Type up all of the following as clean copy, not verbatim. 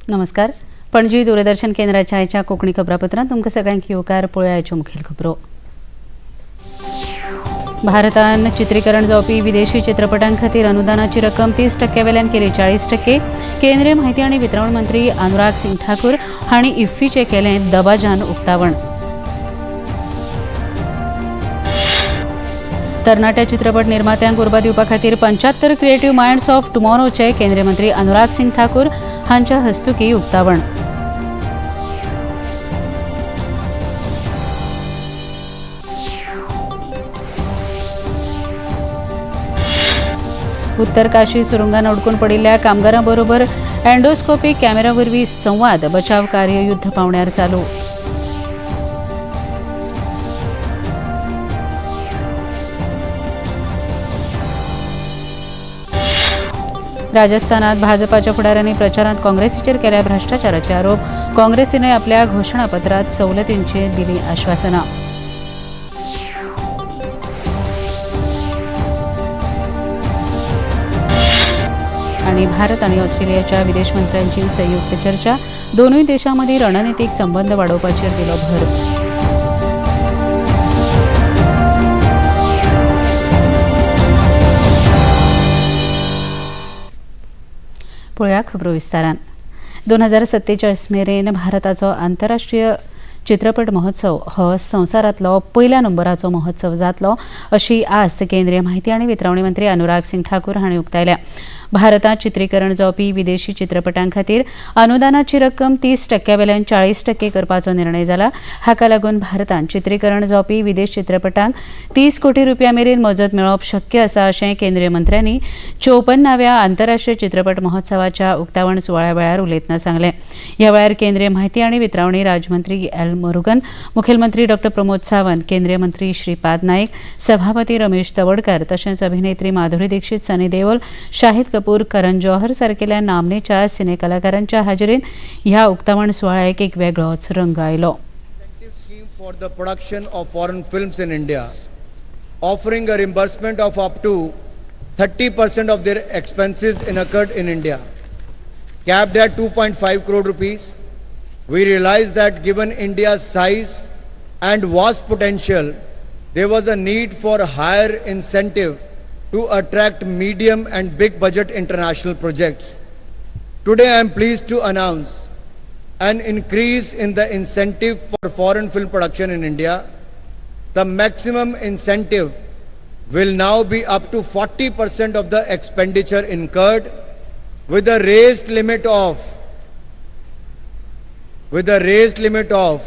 नमस्कार. पणजी दूरदर्शन केंद्राच्या आयच्या कोकणी खबरापत्रांत तुमकां सगळ्यांक येवकार. पळोवया आयच्यो मुखेल खबरो. भारतान चित्रीकरण जावपी विदेशी चित्रपटां खातीर अनुदानाची रक्कम 30% वेल्यान केली 40%. केंद्रीय म्हायती आनी वितरण मंत्री अनुराग सिंग ठाकूर हांणी इफ्फीचें केलें दबाजान उक्तावण. तरणाट्या चित्रपट निर्मात्यांक उर्बा दिवपा खातीर 75 क्रिएटिव्ह मायंड्स ऑफ टुमॉरोचे केंद्रीय मंत्री अनुराग सिंग ठाकूर हांच्या हस्तुकीं उक्तावण. उत्तर काशी सुरुंगान अडकून पडिल्ल्या कामगारां बरोबर एंडोस्कोपीक कॅमेरा वरवीं संवाद. बचाव कार्य युद्ध पावंड्यार चालू. राजस्थानात भाजपाच्या फुडाऱ्यांनी प्रचारांत काँग्रेसीचेर केल्या भ्रष्टाचाराचे आरोप. काँग्रेसीने आपल्या घोषणापत्रांत सवलतींची दिली आश्वासनां. आणि भारत आणि ऑस्ट्रेलियाच्या विदेश मंत्र्यांची संयुक्त चर्चा. दोनूय देशांमदीं रणनीतीक संबंद वाडोवपाचेर दिलो भर. पळोवया खबरो विस्तारान. 2047 मेरेन भारताचो आंतरराष्ट्रीय चित्रपट महोत्सव हो संवसारांतलो पयल्या नंबराचो महोत्सव जातलो अशी आस्त केंद्रीय म्हायती आनी वितरावणी मंत्री अनुराग सिंग ठाकूर हांणी उक्तायल्या. भारतांत चित्रीकरण जावपी विदेशी चित्रपटां खातीर अनुदानाची रक्कम 30% वेल्यान 40% करपाचो निर्णय जाला. हाका लागून भारतांत चित्रीकरण जावपी विदेश चित्रपटांक 30 कोटी रुपया मेरेन मजत मेळप शक्य आसा अशें केंद्रीय मंत्र्यांनी 54व्या आंतरराष्ट्रीय चित्रपट महोत्सवाच्या उक्तावण सुवाळ्या वेळार उलयतना सांगलें. ह्या वेळार केंद्रीय म्हायती आनी वितरावणी राज्यमंत्री एल मुरुगन, मुखेलमंत्री डॉ प्रमोद सावंत, केंद्रीय मंत्री श्रीपाद नाईक, सभापती रमेश तवडकर तशेंच अभिनेत्री माधुरी दीक्षित, सनी देओल, शाहिद कपूर, करण जौहर सारकेल्या नामनेच्या सिने कलाकारांच्या हाजेरींत ह्या उक्तावण सुवाळ्याक एक वेगळोच रंग आयलो. For the production of foreign films in India, offering a reimbursement of up to 30% of their expenses incurred in India, capped at 2.5 crore rupees. We realized that given India's size and vast potential, there was a need for higher incentive to attract medium and big budget international projects. Today I am pleased to announce an increase in the incentive for foreign film production in India. The maximum incentive will now be up to 40% of the expenditure incurred with a raised limit of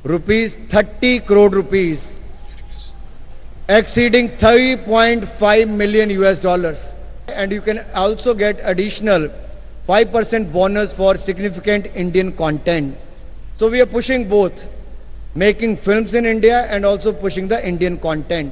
rupees 30 crore rupees, exceeding 3.5 million US, and you can also get additional 5% bonus for significant Indian content. So we are pushing both, making films in India and also pushing the Indian content.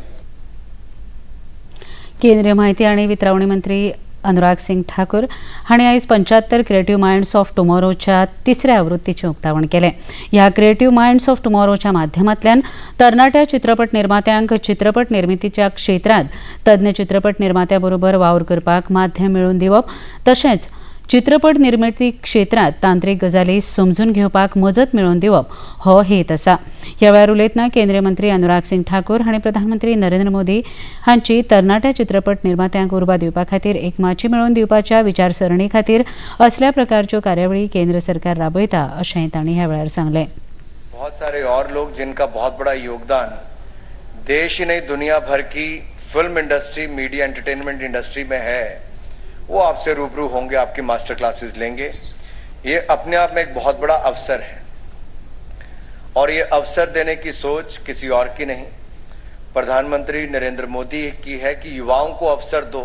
केंद्रीय माहिती आणि वितरावणी मंत्री अनुराग सिंग ठाकूर हांणी आयज 75 creative minds of टुमॉरोच्या 3ऱ्या आवृत्तीचें उक्तावण केलें. ह्या creative minds of टुमॉरोच्या माध्यमांतल्यान तरणाट्या चित्रपट निर्मात्यांक चित्रपट निर्मितीच्या क्षेत्रांत तज्ञ चित्रपट निर्मात्या बरोबर वावर करपाक माध्यम मेळून दिवप तशेंच चित्रपट निर्मिती क्षेत्रांत तांत्रीक गजाली समजून घेवपाक मजत मेळोवन दिवप हो हेत आसा. ह्या वेळार उलयतना केंद्रीय मंत्री अनुराग सिंग ठाकूर हांणी प्रधानमंत्री नरेंद्र मोदी हांची तरणाट्या चित्रपट निर्मात्यांक उर्बा दिवपा खातीर एक माची मेळोवन दिवपाच्या विचारसरणी खातीर असल्या प्रकारच्यो कार्यावळी केंद्र सरकार राबयता अशेंय तांणी ह्या वेळार सांगलें. बहुत सारे और लोग जिनका बहुत बड़ा योगदान देश ही नहीं दुनिया भर की film industry, media, entertainment industry में है, वो आपसे रूबरू होंगे, आपकी मास्टर क्लासेस लेंगे. ये अपने आप में एक बहुत बड़ा अवसर है और ये अवसर देने की सोच किसी और की नहीं, प्रधानमंत्री नरेंद्र मोदी की है कि युवाओं को अवसर दो,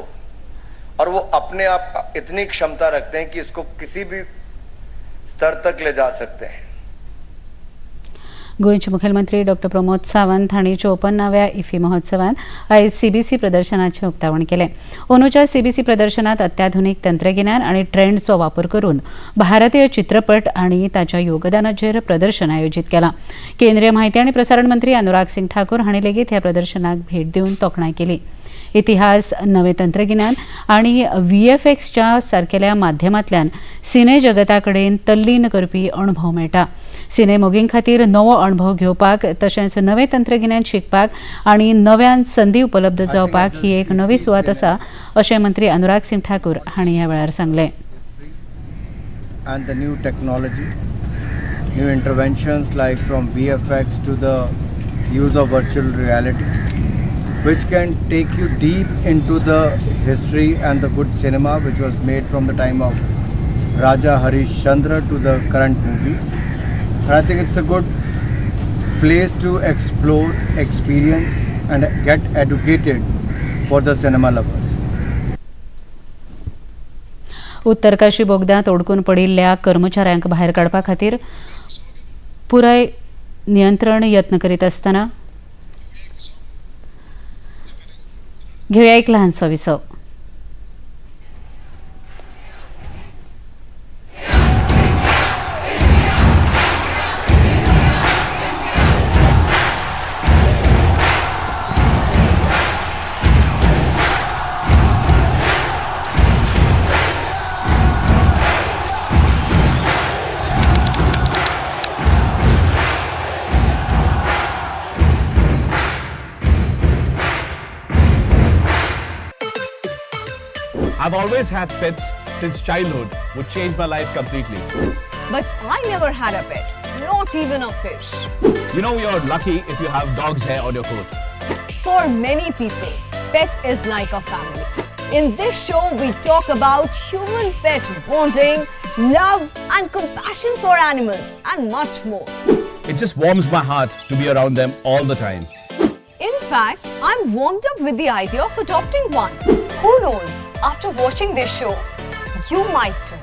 और वो अपने आप इतनी क्षमता रखते हैं कि इसको किसी भी स्तर तक ले जा सकते हैं. गोंयचे मुखेलमंत्री डॉक्टर प्रमोद सावंत हांणी 54व्या इफ्फी महोत्सवात आयज सीबीसी प्रदर्शनाचें उक्तावण केलें. अंदूच्या सीबीसी प्रदर्शनात अत्याधुनीक तंत्रगिन्यान आनी ट्रेंड्सचो वापर करून भारतीय चित्रपट आनी ताच्या योगदानाचेर प्रदर्शन आयोजीत केलां. केंद्रीय म्हायती आनी प्रसारण मंत्री अनुराग सिंग ठाकूर हांणी लेगीत ह्या प्रदर्शनाक भेट दिवन तोखणाय केली. इतिहास, नवे तंत्रगिन्यान आनी व्हीएफएक्सच्या सारकेल्या माध्यमांतल्यान सिने जगता कडेन तल्लीन करपी अणभव मेळटा. सिने मोगीं खातीर नवो अणभव घेवपाक तशेंच नवें तंत्रगिन्यान शिकपाक आनी नव्यान संदी उपलब्ध जावपाक ही एक नवी सुवात आसा अशें मंत्री अनुराग सिंग ठाकूर हांणी ह्या वेळार सांगलें. And the new technology, new interventions like from VFX to the use of virtual reality, which can take you deep into the history and the good cinema which was made from the time of Raja Harish Chandra to the current movies. And I think it's a good place to explore, experience and get educated for the cinema lovers. उत्तर काशी बोगद्यांत अडकून पडिल्ल्या कर्मचाऱ्यांक भायर काडपा खातीर पुराय नियंत्रण यत्न करीत आसतना घेवया एक ल्हानसो विसव. I've always had pets since childhood, which changed my life completely. But I never had a pet, not even a fish. You know you're lucky if you have dog's hair on your coat. For many people, pet is like a family. In this show, we talk about human-pet bonding, love and compassion for animals and much more. It just warms my heart to be around them all the time. In fact, I'm warmed up with the idea of adopting one. Who knows? After watching this show, you might too.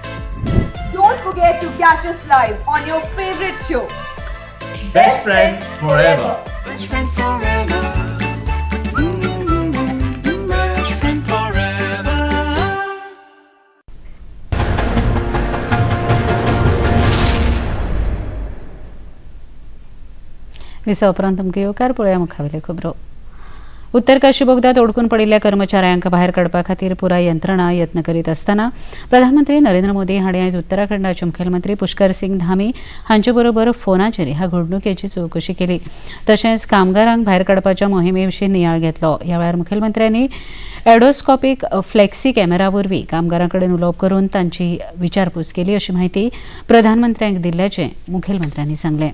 Don't forget to catch us live on your favorite show. Best friend forever. Best friend forever. Best friend forever. Visa उपरांत तुमकां येवकार पळोवया मुखावेल्यो खबरो. उत्तर काशी बोगद्यांत अडकून पडिल्ल्या कर्मचाऱ्यांक भायर काडपा खातीर पुराय यंत्रणा यत्न करीत आसतना प्रधानमंत्री नरेंद्र मोदी हांणी आयज उत्तराखंडाचे मुखेलमंत्री पुष्कर सिंग धामी हांचे बरोबर फोनाचेर ह्या घडणुकेची चवकशी केली. तशेंच कामगारांक भायर काडपाच्या मोहिमे विशीं नियाळ घेतलो. ह्या वेळार मुखेलमंत्र्यांनी एडोस्कोपीक फ्लेक्सी कॅमेरा वरवीं कामगारां कडेन उलोवप करून तांची विचारपूस केली अशी माहिती प्रधानमंत्र्यांक दिल्ल्याचें मुखेलमंत्र्यांनी सांगलें.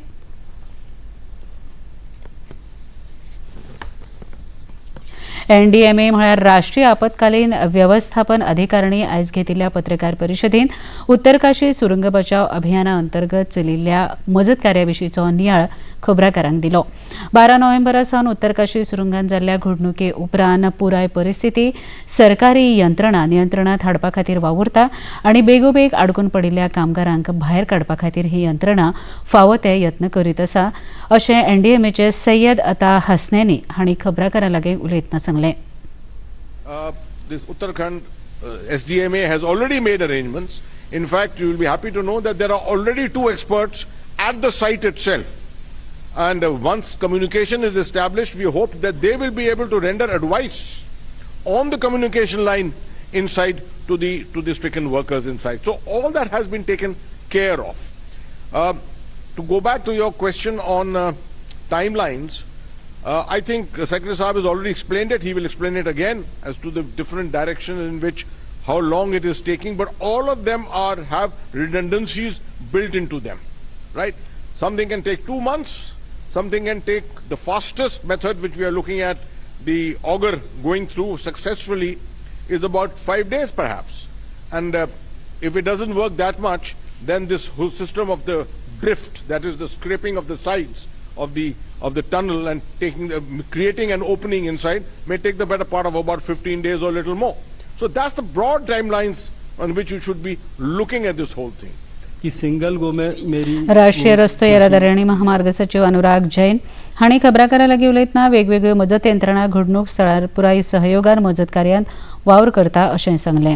एनडीएमए म्हळ्यार राष्ट्रीय आपतकालीन व्यवस्थापन अधिकारिणी आयज घेतिल्ल्या पत्रकार परिशदेंत उत्तर काशी सुरंग बचाव अभियाना अंतर्गत चलिल्ल्या मजत कार्या विशींचो नियाळ खबराकारांक दिलो. 12 नोव्हेंबरा सावन उत्तर काशी सुरंगांत जाल्ल्या घडणुके उपरांत पुराय परिस्थिती सरकारी यंत्रणा नियंत्रणांत हाडपा खातीर वावुरता आनी बेगोबेग आडकून पडिल्ल्या कामगारांक भायर काडपा खातीर ही यंत्रणा फावो ते यत्न करीत आसा अशें एनडीएमएचे सय्यद अता हसनैनी हांणी खबराकारां लागीं उलयतना सांगलें. This Uttarakhand SDMA has already made arrangements. In fact, you will be happy to know that there are already 2 experts at the site itself. And once communication is established, we hope that they will be able to render advice on the communication line inside to the stricken workers inside. So all that has been taken care of. To go back to your question on timelines, I think Secretary Saab has already explained it. He will explain it again as to the different directions in which how long it is taking. But all of them have redundancies built into them, right? Something can take 2 months. Something can take the fastest method, which we are looking at, the auger going through successfully, is about 5 days perhaps. And if it doesn't work that much, then this whole system of the drift, that is the scraping of the sides of the tunnel and creating an opening inside, may take the better part of about 15 days or a little more. So that's the broad timelines on which you should be looking at this whole thing. की single go में मेरी राष्ट्रीय रस्तो येरादारी आनी महामार्ग सचिव अनुराग जैन हांणी खबराकारां लागीं उलयतना वेगवेगळ्यो मजत यंत्रणा घडणूक स्थळार पुराय सहयोगान मजत कार्यांत वावर करता अशें सांगलें.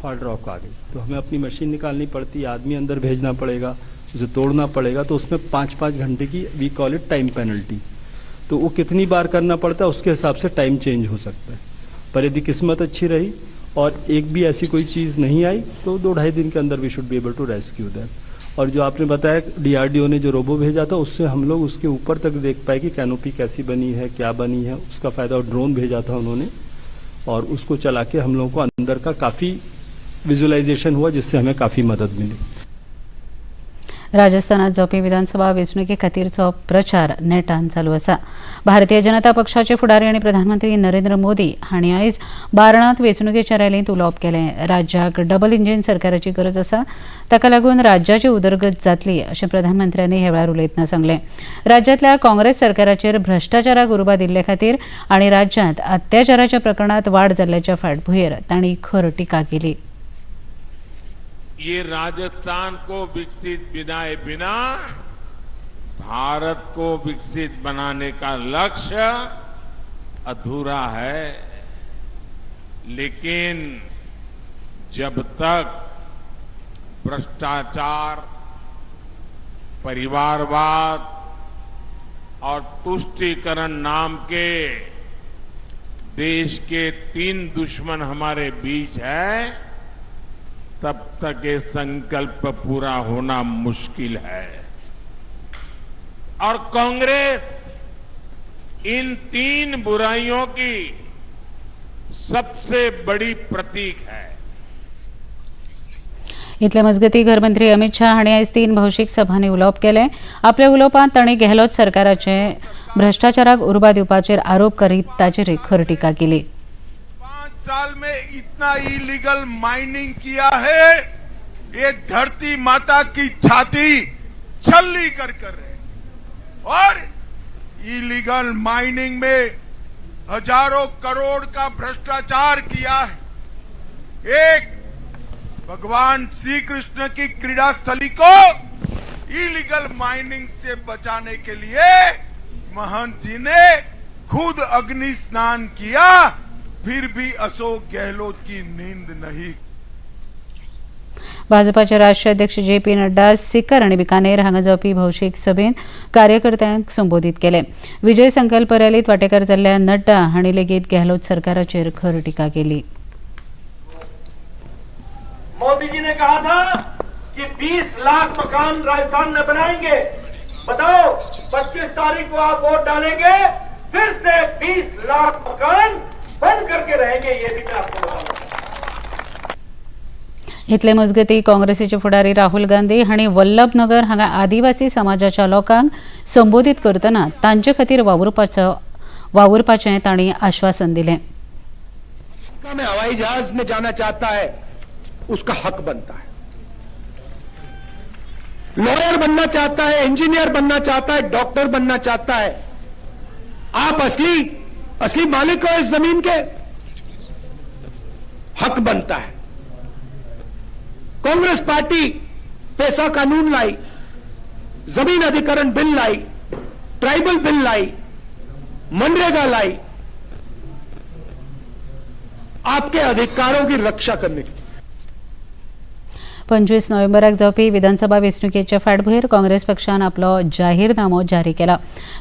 हार्ड रॉक आ गई तो हमें अपनी मशीन निकालनी पड़ती है, आदमी अंदर भेजना पड़ेगा, उसे तोड़ना पड़ेगा, तो उसमें 5-5 घंटे की we call it time penalty. तो वो कितनी बार करना पड़ता है उसके हिसाब से टाइम चेंज हो सकता है. पर यदि किस्मत अच्छी रही और एक भी ऐसी कोई चीज़ नहीं आई तो 2-2.5 दिन के अंदर we should be able to rescue that. और जो आपने बताया DRDO ने जो रोबो भेजा था उससे हम लोग उसके ऊपर तक देख पाए कि कैनोपी कैसी बनी है, क्या बनी है, उसका फ़ायदा. और ड्रोन भेजा था उन्होंने और उसको चला के हम लोगों को अंदर का काफ़ी विजुअलायझेशन हुआ जिससे हमें काफ़ी मदद मिली. राजस्थानात जावपी विधानसभा वेंचणुके खातीरचो प्रचार नेटान चालू आसा. भारतीय जनता पक्षाचे फुडारी आनी प्रधानमंत्री नरेंद्र मोदी हांणी आयज बारणांत वेंचणुकेच्या रॅलींत उलोवप केलें. राज्याक डबल इंजीन सरकाराची गरज आसा, ताका लागून राज्याची उदरगत जातली अशें प्रधानमंत्र्यांनी ह्या वेळार उलयतना सांगलें. राज्यांतल्या काँग्रेस सरकाराचेर भ्रश्टाचाराक उर्बा दिल्ले खातीर आनी राज्यांत अत्याचाराच्या प्रकरणांत वाड जाल्ल्याच्या फाटभुंयेर तांणी खर टिका केली. ये राजस्थान को विकसित बनाए बिना भारत को विकसित बनाने का लक्ष्य अधूरा है. लेकिन जब तक भ्रष्टाचार, परिवारवाद और तुष्टीकरण नाम के देश के 3 दुश्मन हमारे बीच है, तब तक ये संकल्प पूरा होना मुश्किल है. और कांग्रेस इन 3 बुराइयों की सबसे बड़ी प्रतीक है. इतले मजगती गृहमंत्री अमित शाह हांणी आयज 3 भौशीक सभांनी उलोवप केलें. आपल्या उलोवपांत तांणी गेहलोत सरकाराचे भ्रष्टाचाराक उर्बा दिवपाचेर आरोप करीत ताचेर खर टिका केली. 5 साल में इतना इलीगल माइनिंग किया है, ये धरती माता की छाती छल्ली कर रहे. और इलीगल माइनिंग में हजारों करोड़ का भ्रष्टाचार किया है. एक भगवान श्री कृष्ण की क्रीड़ा स्थली को इलीगल माइनिंग से बचाने के लिए महंत जी ने खुद अग्नि स्नान किया, फिर भी अशोक गहलोत की नींद नहीं. भाजपाचे राष्ट्रीय अध्यक्ष JP नड्डा सिकर आनी बिकानेर हांगा जावपी भौशीक सभेत कार्यकर्त्यांक संबोधीत केले. विजय संकल्प रॅलीत वांटेकार जाल्ल्या नड्डा हांणी लेगीत गेहलोत सरकाराचेर खर टिका केली. मोदी जी ने कहा था कि 20 लाख मकान राजस्थान में बनाएंगे. बताओ 25 तारीख को आप वोट डालेंगे, फिर से 20 लाख मकान बंद करके रहेंगे. ये भी मैं आपको बताऊंगा. इतले मजगती काँग्रेसीचे फुडारी राहुल गांधी हांणी वल्लभनगर हांगा आदिवासी समाजाच्या लोकांक संबोधीत करतना तांचे खातीर वावुरपाचें तांणी आश्वासन दिलें. में हवाई जहाज में जाना चाहता है उसका हक बनता है. लॉयर बनना चाहता है, इंजीनियर बनना चाहता है, डॉक्टर बनना चाहता है, आप असली मालिक हो इस जमीन के, हक बनता है. कांग्रेस पार्टी पैसा कानून लाई, जमीन अधिकरण बिल लाई, ट्राइबल बिल लाई, मनरेगा लाई, आपके अधिकारों की रक्षा करने की. 25 नोव्हेंबराक जावपी विधानसभा वेंचणुकेच्या फाटभुंयेर काँग्रेस पक्षान आपलो जाहीरनामो जारी केला.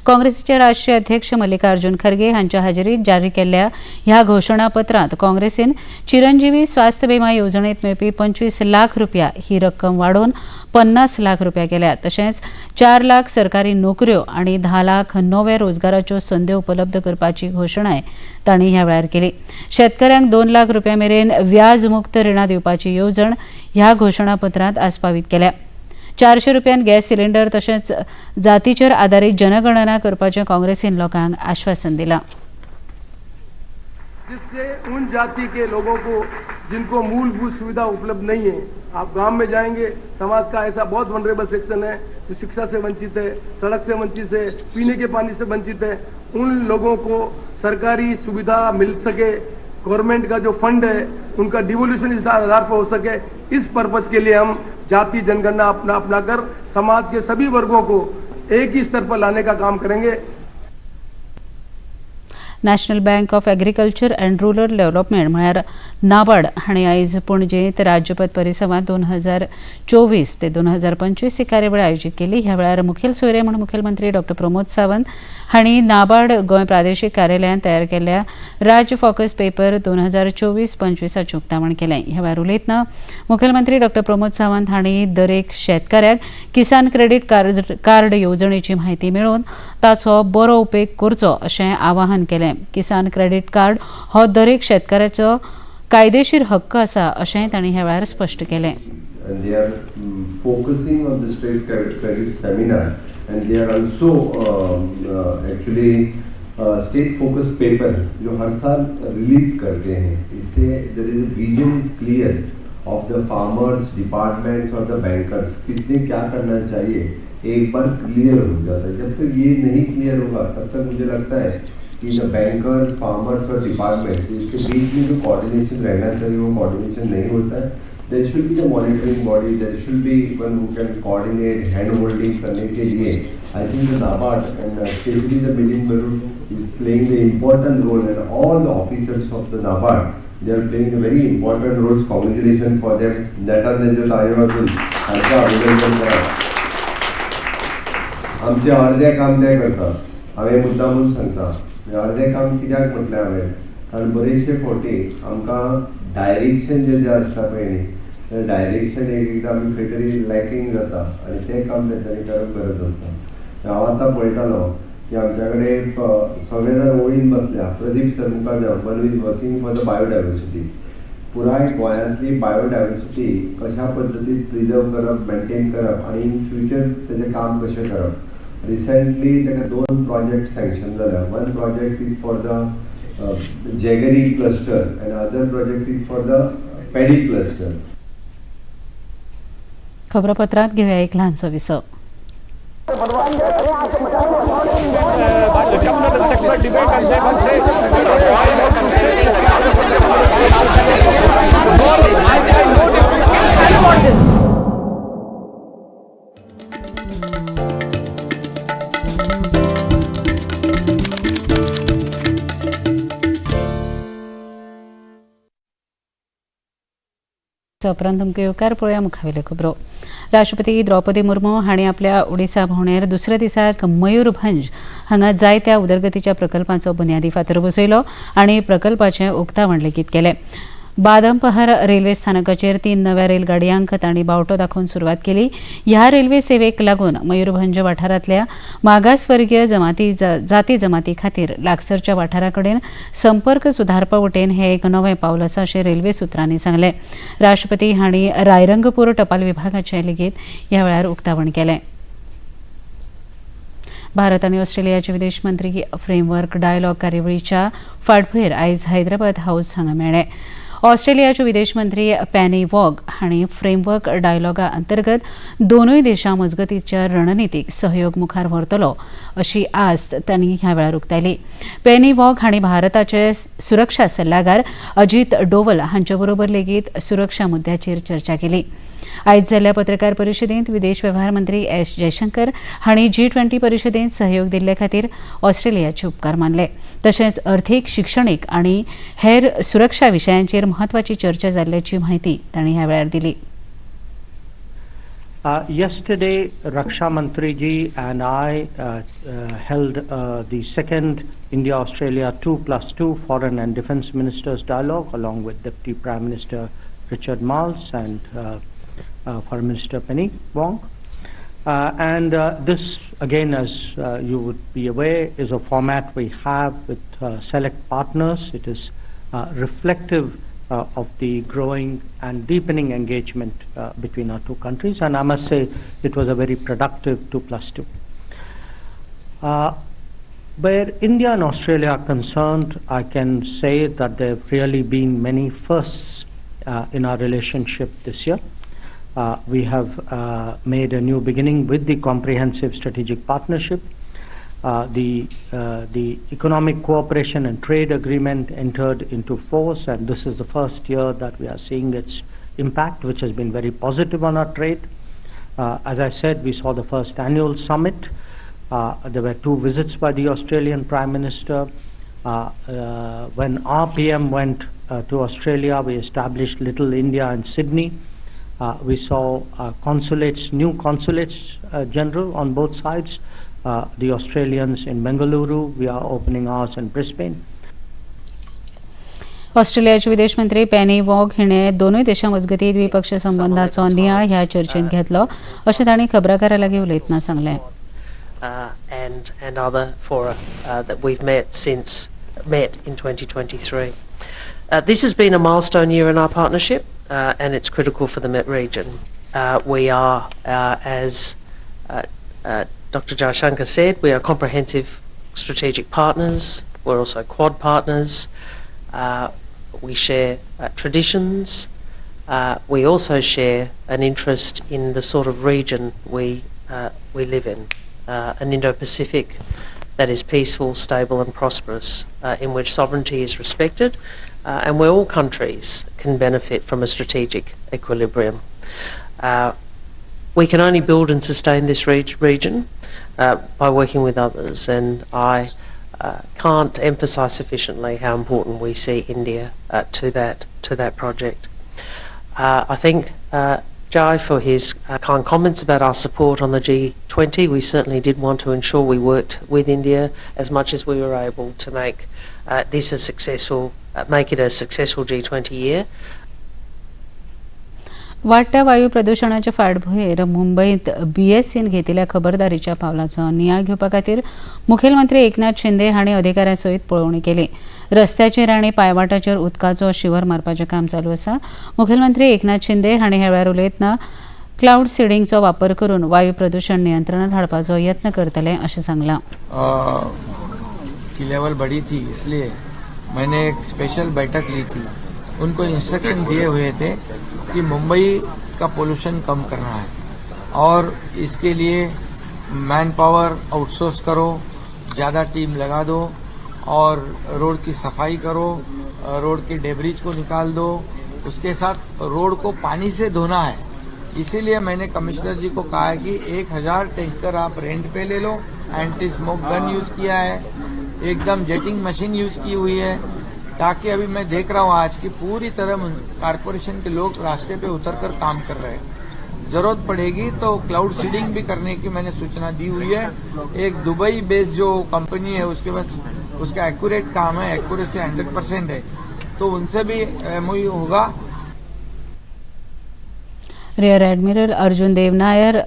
काँग्रेसीचे राष्ट्रीय अध्यक्ष मल्लिकार्जुन खरगे हांच्या हाजेरीत जारी केल्ल्या ह्या घोशणापत्रांत काँग्रेसीन चिरंजीवी स्वास्थ्य विमा येवजणेंत मेळपी 25 लाख रुपया ही रक्कम वाडोवन 50 लाख रुपया केल्या. तशेंच 4 लाख सरकारी नोकऱ्यो आनी 10 लाख नव्या रोजगाराच्यो संदी उपलब्ध करपाची घोशणाय तांणी ह्या वेळार केली. शेतकऱ्यांक 2 लाख रुपया मेरेन व्याज मुक्त रिणां दिवपाची येवजण ह्या घोशणापत्रांत आस्पावीत केल्या. 400 रुपयान गॅस सिलिंडर तशेंच जातीचेर आदारीत जनगणना करपाचें काँग्रेसीन लोकांक आश्वासन दिलां. जिससे उन जाति के लोगों को जिनको मूलभूत सुविधा उपलब्ध नहीं है, आप गांव में जाएंगे, समाज का ऐसा बहुत वनरेबल सेक्शन है जो शिक्षा से वंचित है, सड़क से वंचित है, पीने के पानी से वंचित है, उन लोगों को सरकारी सुविधा मिल सके, गवर्नमेंट का जो फंड है उनका डिवोल्यूशन इस आधार पर हो सके, इस पर्पज के लिए हम जाति जनगणना अपना कर समाज के सभी वर्गों को एक ही स्तर पर लाने का काम करेंगे। National bank of agriculture and rural development म्हळ्यार नाबार्ड हांणी आयज पणजेंत राज्यपथ परिसंवाद 2024 ते 2025 ही कार्यावळ आयोजीत केली। ह्या वेळार मुखेल सोयरे म्हणून मुखेलमंत्री डॉ. प्रमोद सावंत हांणी नाबार्ड गोंय प्रादेशीक कार्यालयान तयार केल्ल्या राज फोकस पेपर 2024-25 उक्तावण केलें। ह्या वेळार उलयतना मुखेलमंत्री डॉ. प्रमोद सावंत हांणी दरेक शेतकाऱ्याक किसान क्रेडीट कार्ड येवजणेची म्हायती मेळोवन ताचो बरो उपेग करचो अशें आवाहन केलें। किसान क्रेडीट कार्ड हो दरेक शेतकाराचो कायदेशीर हक्क आसा अशेंय तांणी ह्या वेळार स्पश्ट केलें। And they are focusing on the state credit seminar, and they are also actually state focus paper जो हर साल रिलीज करते हैं। इससे there is a vision is clear of the farmers, departments और the bankers किसने क्या करना चाहिए एक बार क्लियर हो जाता है। जब तक ये नहीं क्लियर होगा तब तक मुझे लगता है कि द बैंकर्स, फार्मर्स और डिपार्टमेंट्स इसके बीच में जो कोऑर्डिनेशन रहना चाहिए वो कोऑर्डिनेशन नहीं होता है। There should be a monitoring body, there should be one who can coordinate hand holding करने के लिए। I think the NABARD and specially the building बरूड is playing the important role and all the officers of the NABARD they are playing a very important role. Congratulation for them. नेटान जो ताळयो वाजून तांकां अभिनंदन करा। आमचे अर्धे काम ते करता, हांवें मुद्दामून सांगता अर्धे काम कित्याक म्हटलें हांवें, कारण बरेचशे फावटी आमकां डायरेक्शन जें आसता पळय न्ही तें डायरेक्शन एकदां आमी खंय तरी लॅकिंग जाता आनी तें काम तेंच्यांनी करप गरज आसता। हांव आतां पळयतालो की आमच्या कडेन सगळे जाण ओळीन बसल्या। प्रदीप सर मुखार देव one is working for the biodiversity. पुराय गोंयांतली बायोडायवर्सिटी कशा पद्दतीन प्रिजर्व करप, मेंटेन करप आनी इन फ्युचर तेजें काम कशें करप। Recently, there are 2 projects sanctioned. One project is for the jaggery cluster, and other project is for the paddy cluster. खबरापत्रांत घेऊया एक ल्हानसो विसो। उपरांत तुमकां येवकार पळोवया मुखावेल्यो खबरो। राष्ट्रपती द्रौपदी मुर्मू हांणी आपल्या ओडिसा भोंवडेर दुसऱ्या दिसाक मयूरभंज हांगा जायत्या उदरगतीच्या प्रकल्पांचो बुन्यादी फातर बसयलो आनी प्रकल्पाचें उक्तावण लेगीत केलें। बादमपहार रेल्वे स्थानकाचेर 3 नव्या रेलगाडयांक तांणी बावटो दाखोवन सुरवात केली। ह्या रेल्वे सेवेक लागून मयूरभंज वाठारांतल्या मागासवर्गीय जाती जमाती खातीर लागसरच्या वाठारा कडेन संपर्क सुदारपा वटेन हें एक नवें पावल आसा अशें रेल्वे सुत्रांनी सांगलें। राष्ट्रपती हांणी रायरंगपूर टपाल विभागाचें लेगीत ह्या वेळार उक्तावण केलें। भारत आनी ऑस्ट्रेलियाचे विदेश मंत्री फ्रेमवर्क डायलॉग कार्यावळीच्या फाटभुंयेर आयज हैदराबाद हाऊस हांगा मेळ्ळे। ऑस्ट्रेलियाचे विदेश मंत्री पॅनी वॉग हांणी फ्रेमवर्क डायलॉगा अंतर्गत दोनूय देशां मजगतीच्या रणनितीक सहयोग मुखार व्हरतलो अशी आस्त तांणी ह्या वेळार उक्तायली। पॅनी वॉग हांणी भारताचे सुरक्षा सल्लागार अजीत डोवल हांचे बरोबर लेगीत सुरक्षा मुद्द्याचेर चर्चा केली। आयज जाल्ल्या पत्रकार परिशदेंत विदेश वेव्हार मंत्री एस जयशंकर हांणी G20 परिशदेंत सहयोग दिल्ले खातीर ऑस्ट्रेलियाचे उपकार मानले। तशेंच अर्थीक, शिक्षणीक आनी हेर सुरक्षा विशयांचेर म्हत्वाची चर्चा जाल्ल्याची म्हायती तांणी ह्या वेळार दिली। Yesterday, Raksha Mantri ji and I held the second India-Australia 2+2 Foreign and Defence Ministers dialogue along with Deputy Prime Minister Richard Marles and Foreign Minister Penny Wong. And this, again, as you would be aware, is a format we have with select partners. It is reflective of the growing and deepening engagement between our two countries. And I must say it was a very productive 2+2. Where India and Australia are concerned, I can say that there have really been many firsts in our relationship this year. We have made a new beginning with the Comprehensive Strategic Partnership. the economic cooperation and trade agreement entered into force, and this is the first year that we are seeing its impact, which has been very positive on our trade. As I said, we saw the first annual summit. There were 2 visits by the Australian Prime Minister. When our PM went to Australia, we established Little India in Sydney. We saw new consulates general on both sides. The Australians in Bengaluru, we are opening ours in Brisbane. ऑस्ट्रेलियाचे विदेश मंत्री penny वॉग हिणे दोनूय देशांमजगती द्विपक्षीय संबंधांचो नियाळ ह्या चर्चेंत घेतलो अशें तांणी खबराकारां लागीं उलयतना सांगलें. And other fora that we've met in 2023. This has been a milestone year in our partnership, and it's critical for the Met region. We are, as Dr. Jaishankar said, we are comprehensive strategic partners. We're also Quad partners. We share traditions. We also share an interest in the sort of region we live in, an Indo-Pacific that is peaceful, stable and prosperous, in which sovereignty is respected, and where all countries can benefit from a strategic equilibrium. We can only build and sustain this region by working with others, and I can't emphasize sufficiently how important we see India to that project. I thank Jai for his kind comments about our support on the G20. We certainly did want to ensure we worked with India as much as we were able to make this a successful, make it a successful G20 year. वाडट्या वायू प्रदूषणाच्या फाटभुंयेर मुंबईत BSCन घेतिल्ल्या खबरदारीच्या पावलांचो नियाळ घेवपा खातीर मुखेलमंत्री एकनाथ शिंदे हांणी अधिकाऱ्यां सयत पळोवणी केली. रस्त्याचेर आनी पायवाटाचेर उदकाचो शिवर मारपाचें काम चालू आसा. मुखेलमंत्री एकनाथ शिंदे हांणी ह्या वेळार उलयतना क्लाउड सीडिंगचो वापर करून वायू प्रदूषण नियंत्रणांत हाडपाचो यत्न करतले अशें सांगलां. की लेवल बढ़ी थी, इसलिए मैंने एक स्पेशल बैठक ली थी. उनको इंस्ट्रक्शन दिए हुए थे कि मुंबई का पोल्यूशन कम करना है और इसके लिए मैन पावर आउटसोर्स करो, ज़्यादा टीम लगा दो और रोड की सफाई करो, रोड के डेब्रिज को निकाल दो. उसके साथ रोड को पानी से धोना है. इसीलिए मैंने कमिश्नर जी को कहा है कि 1000 टैंकर आप रेंट पे ले लो. एंटी स्मोक गन यूज किया है, एकदम जेटिंग मशीन यूज की हुई है, ताकि अभी मैं देख रहा हूँ आज की पूरी तरह कारपोरेशन के लोग रास्ते पे उतरकर काम कर रहे हैं. जरूरत पड़ेगी तो क्लाउड सीडिंग भी करने की मैंने सूचना दी हुई है. एक दुबई बेस्ड जो कंपनी है उसके पास उसका एक्यूरेट काम है, एक्यूरेसी 100% है, तो उनसे भी MOU होगा. रियर एडमिरल अर्जुन देव नायर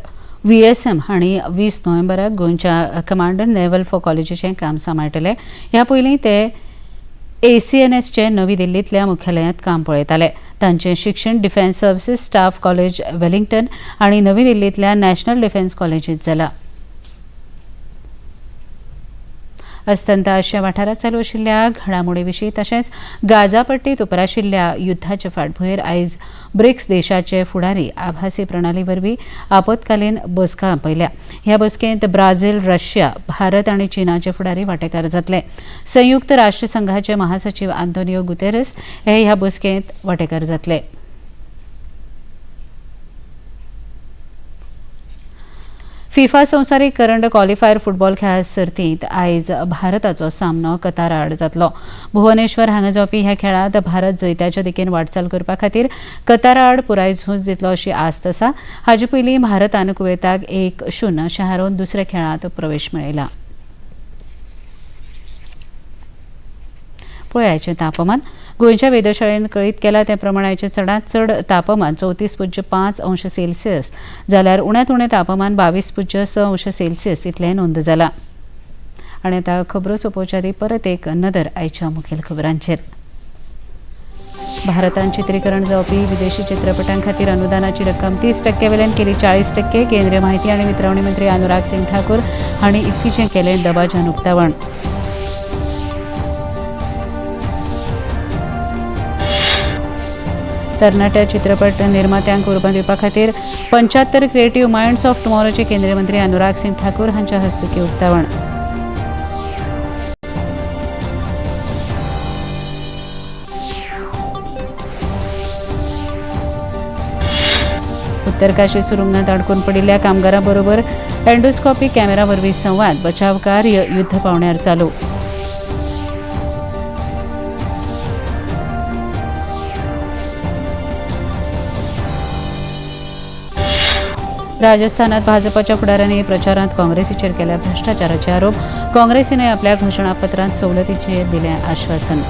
VSM हांणी 20 नोव्हेंबराक गोंयच्या कमांडंट नेव्हल फॉर कॉलेजीचें काम सांबाळटले. ह्या पयलीं ते ACNSचे नवी दिल्लींतल्या मुख्यालयांत काम पळयताले. तांचें शिक्षण defence services staff college Wellington आनी नवी दिल्लींतल्या नॅशनल डिफेन्स कॉलेजींत जालां. अस्तंत आशिया वाठारांत चालू आशिल्ल्या घडामोडी विशीं तशेंच गाजा पट्टीत उप्राशिल्ल्या युद्धाचे फाटभुंयेर आयज ब्रिक्स देशाचे फुडारी आभासी प्रणाली वरवीं आपतकालीन बसका आपयल्या. ह्या बसकेंत ब्राझील, रशिया, भारत आनी चीनाचे फुडारी वांटेकार जातले. संयुक्त राष्ट्र संघाचे महासचिव आंतोनियो गुतेरस हे ह्या बसकेंत वांटेकार जातले. फिफा संवसारीक करंड क्वॉलिफायर फुटबॉल खेळा सर्तींत आयज भारताचो सामनो कतारा आड जातलो. भुवनेश्वर हांगा जावपी ह्या खेळांत भारत जैत्याचे दिकेन वाटचाल करपा खातीर कतारा आड पुराय झूज दितलो अशी आस्त आसा. हाचे पयलीं भारतान कुवेताक 1-0 अशें हारोवन दुसऱ्या खेळांत प्रवेश मेळयला. पळयाचें तापमान. गोंयच्या वेधशाळेन कळीत केला ते प्रमाण आयचें चडांत चड तापमान 34.5 अंश सेल्सियस जाल्यार उण्यांत उणें तापमान 22.6 अंश सेल्सियस इतलें नोंद जालां. आनी आतां खबरो सोंपोवचे आदीं परत एक नदर आयच्या मुखेल खबरांचेर. भारतांत चित्रीकरण जावपी विदेशी चित्रपटां खातीर अनुदानाची रक्कम 30% वेल्यान केली 40%. केंद्रीय माहिती आनी वितरवणी मंत्री अनुराग सिंग ठाकूर हांणी इफ्फीचें केलें दबाजान उक्तावण. तरणाट्या चित्रपट निर्मात्यांक उर्बा दिवपा खातीर 75 क्रिएटिव्ह माइंड्स ऑफ टुमॉरोचे केंद्रीय मंत्री अनुराग सिंग ठाकूर हांच्या हस्तुकी उक्तावण. भितरकाशी सुरुंगात अडकून पडिल्ल्या कामगारांबरोबर एंडोस्कोपी कॅमेरा वरवीं संवाद, बचाव कार्य युद्ध पावण्यार चालू. राजस्थानात भाजपच्या फुडाऱ्यांनी प्रचारात काँग्रेसीचेर केल्या भ्रष्टाचाराचे आरोप. काँग्रेसीने आपल्या घोषणापत्रांत सवलतीचे दिले आश्वासन.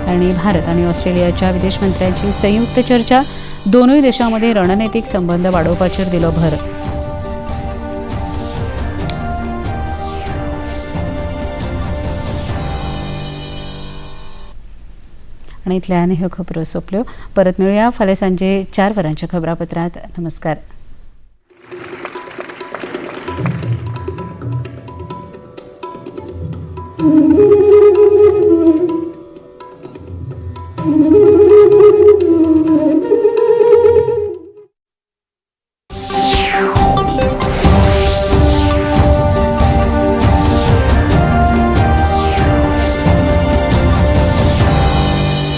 आणि भारत आणि ऑस्ट्रेलियाच्या विदेश मंत्र्यांची संयुक्त चर्चा. दोनूय देशांमध्ये रणनैतिक संबंध वाडोवपाचेर दिलो भर. आणि इतल्यान ह्यो खबरो सोंपल्यो. परत मेळुया फाल्यां सांजे 4 वरांच्या खबरापत्रांत. नमस्कार.